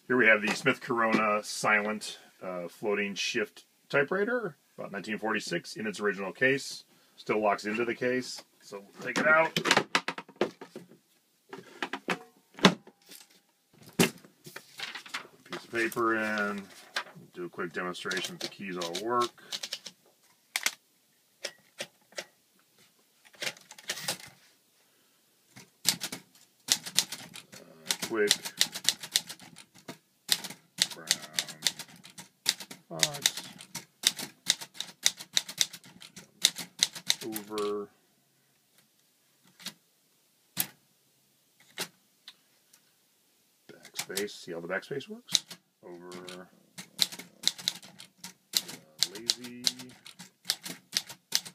Here we have the Smith Corona silent floating shift typewriter, about 1946 in its original case. Still locks into the case, so we'll take it out. Piece of paper in, do a quick demonstration that the keys all work. Quick brown box over backspace. See how the backspace works? Over lazy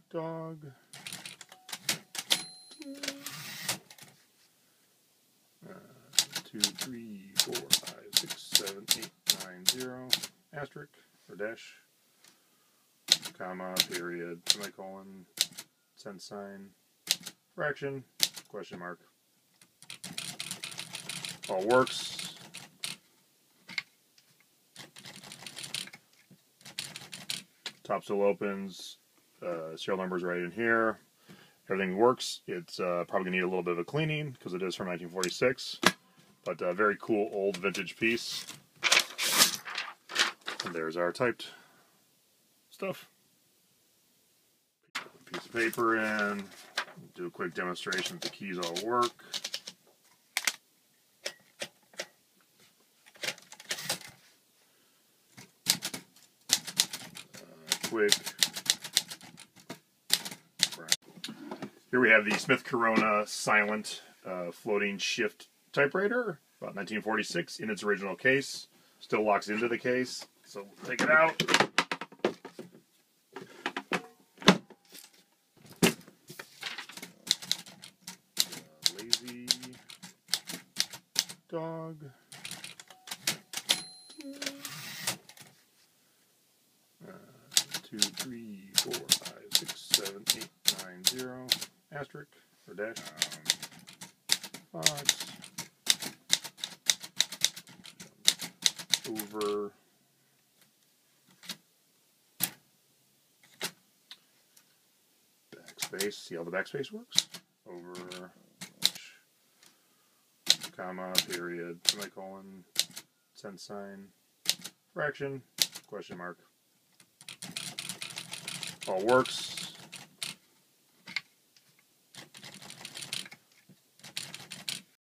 dog. 2, 3, 4, 5, 6, 7, 8, 9, 0, asterisk, or dash, comma, period, semicolon, cent sign, fraction, question mark. All works. Top still opens, serial number's right in here. Everything works. It's probably going to need a little bit of a cleaning because it is from 1946. But a very cool old vintage piece. And there's our typed stuff. Piece of paper in. Do a quick demonstration that the keys all work. Quick. Here we have the Smith Corona silent floating shift typewriter, about 1946 in its original case. Still locks into the case, so we'll take it out. Lazy dog. 2, 3, 4, 5, 6, 7, 8, 9, 0, asterisk, or dash, box, over backspace. See how the backspace works? Over comma, period, semicolon, cent sign, fraction, question mark. All works.